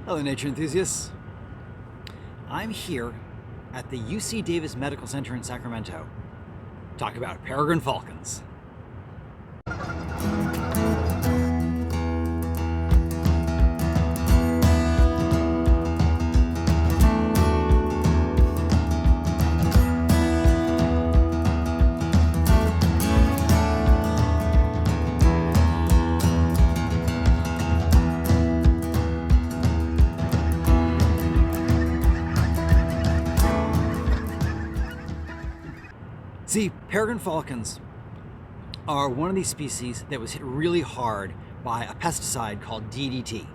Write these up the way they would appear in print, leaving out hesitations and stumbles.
Hello, nature enthusiasts. I'm here at the UC Davis Medical Center in Sacramento to talk about peregrine falcons. See, peregrine falcons are one of these species that was hit really hard by a pesticide called DDT.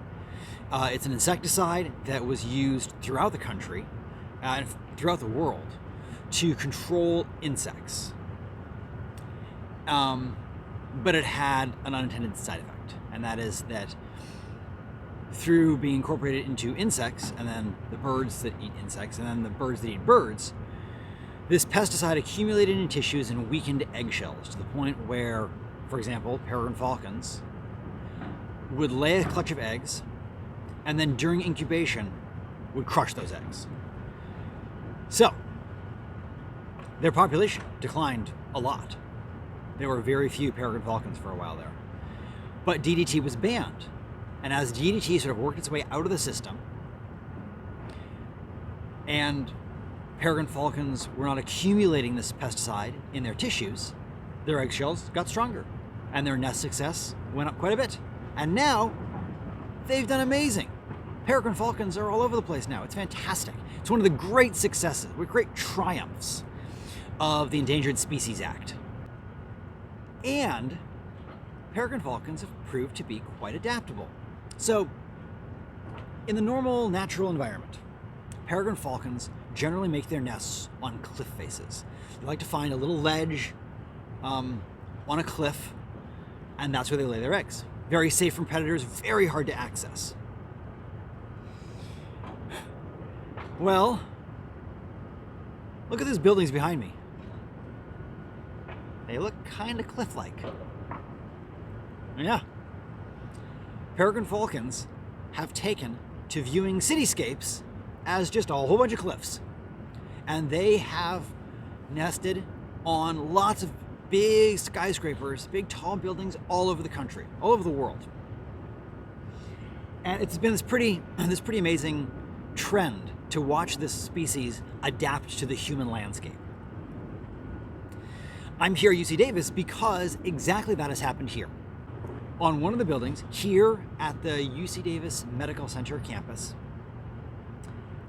It's an insecticide that was used throughout the country and throughout the world to control insects. But it had an unintended side effect, and that is that through being incorporated into insects, and then the birds that eat insects, and then the birds that eat birds, this pesticide accumulated in tissues and weakened eggshells to the point where, for example, peregrine falcons would lay a clutch of eggs and then during incubation would crush those eggs. So, their population declined a lot. There were very few peregrine falcons for a while there. But DDT was banned. And as DDT sort of worked its way out of the system, and peregrine falcons were not accumulating this pesticide in their tissues, their eggshells got stronger and their nest success went up quite a bit. And now they've done amazing. Peregrine falcons are all over the place now. It's fantastic. It's one of the great successes, great triumphs of the Endangered Species Act. And peregrine falcons have proved to be quite adaptable. So in the normal natural environment, peregrine falcons generally make their nests on cliff faces. They like to find a little ledge on a cliff, and that's where they lay their eggs. Very safe from predators, very hard to access. Well, look at these buildings behind me. They look kind of cliff-like. Yeah. Peregrine falcons have taken to viewing cityscapes as just a whole bunch of cliffs. And they have nested on lots of big skyscrapers, big tall buildings all over the country, all over the world. And it's been this pretty amazing trend to watch this species adapt to the human landscape. I'm here at UC Davis because exactly that has happened here. On one of the buildings here at the UC Davis Medical Center campus,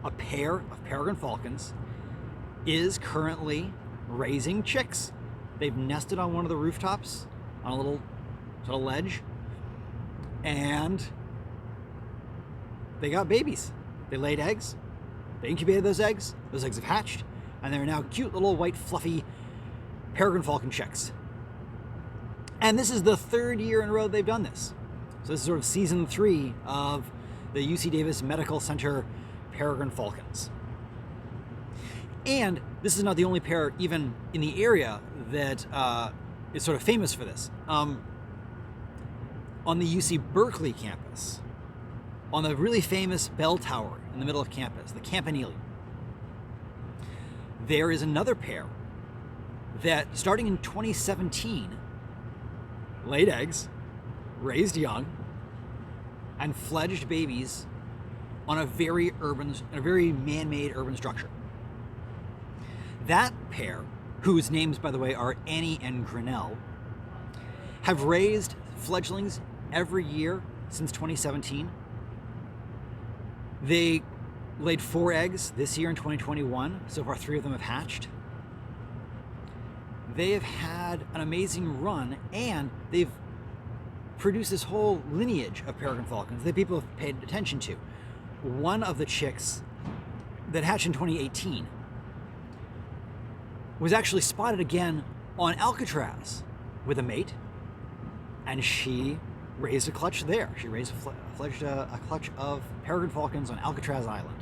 a pair of peregrine falcons is currently raising chicks. They've nested on one of the rooftops on a little sort of ledge, and they got babies. They laid eggs, they incubated those eggs have hatched, and they're now cute little white fluffy peregrine falcon chicks. And this is the third year in a row they've done this. So this is sort of season 3 of the UC Davis Medical Center peregrine falcons. And this is not the only pair even in the area that is sort of famous for this. On the UC Berkeley campus, on the really famous bell tower in the middle of campus, the campanile, there is another pair that, starting in 2017, laid eggs, raised young, and fledged babies on a very man-made urban structure. That pair, whose names, by the way, are Annie and Grinnell, have raised fledglings every year since 2017. They laid 4 eggs this year in 2021. So far, 3 of them have hatched. They have had an amazing run, and they've produced this whole lineage of peregrine falcons that people have paid attention to. One of the chicks that hatched in 2018 was actually spotted again on Alcatraz with a mate, and she raised a clutch there. She raised a clutch of peregrine falcons on Alcatraz Island,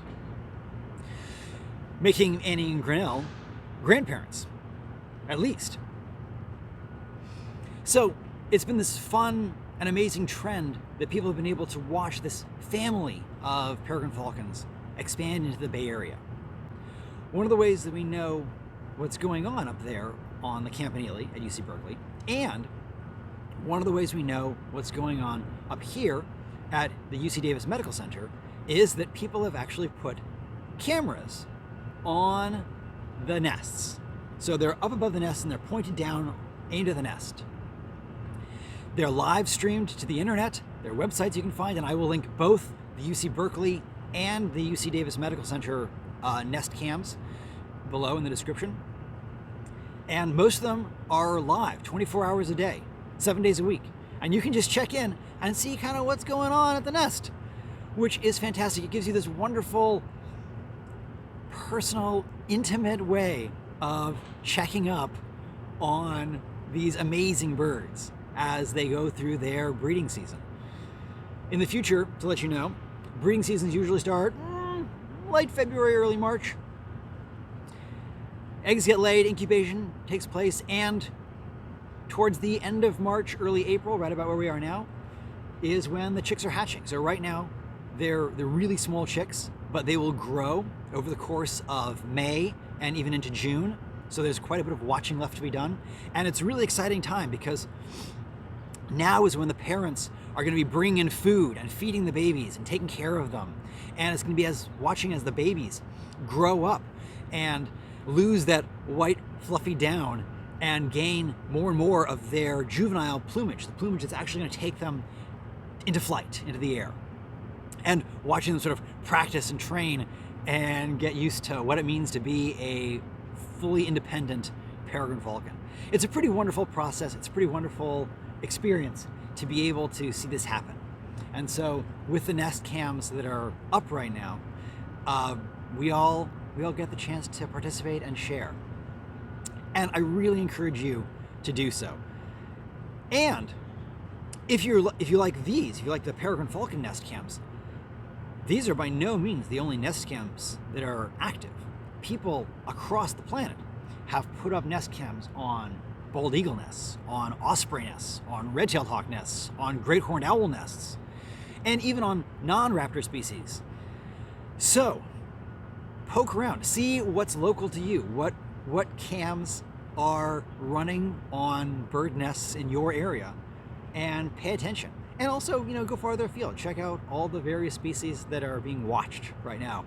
making Annie and Grinnell grandparents, at least. So it's been this fun an amazing trend that people have been able to watch this family of peregrine falcons expand into the Bay Area. One of the ways that we know what's going on up there on the Campanile at UC Berkeley, and one of the ways we know what's going on up here at the UC Davis Medical Center, is that people have actually put cameras on the nests. So they're up above the nest and they're pointed down into the nest. They're live streamed to the internet. There are websites you can find, and I will link both the UC Berkeley and the UC Davis Medical Center nest cams below in the description. And most of them are live 24 hours a day, 7 days a week. And you can just check in and see kind of what's going on at the nest, which is fantastic. It gives you this wonderful, personal, intimate way of checking up on these amazing birds as they go through their breeding season. In the future, to let you know, breeding seasons usually start late February, early March. Eggs get laid, incubation takes place, and towards the end of March, early April, right about where we are now, is when the chicks are hatching. So right now, they're really small chicks, but they will grow over the course of May and even into June. So there's quite a bit of watching left to be done. And it's a really exciting time because now is when the parents are going to be bringing in food and feeding the babies and taking care of them. And it's going to be watching as the babies grow up and lose that white fluffy down and gain more and more of their juvenile plumage, the plumage that's actually going to take them into flight, into the air. And watching them sort of practice and train and get used to what it means to be a fully independent peregrine falcon. It's a pretty wonderful process. It's a pretty wonderful experience to be able to see this happen. And so with the nest cams that are up right now, we all get the chance to participate and share. And I really encourage you to do so. And if you like these, if you like the peregrine falcon nest cams, these are by no means the only nest cams that are active. People across the planet have put up nest cams on bald eagle nests, on osprey nests, on red-tailed hawk nests, on great horned owl nests, and even on non-raptor species. So, poke around, see what's local to you, what cams are running on bird nests in your area, and pay attention. And also, go farther afield. Check out all the various species that are being watched right now.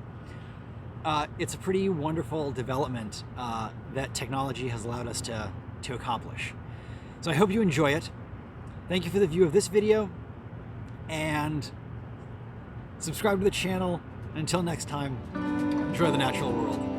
It's a pretty wonderful development that technology has allowed us to accomplish. So I hope you enjoy it. Thank you for the view of this video, and subscribe to the channel. Until next time, enjoy the natural world.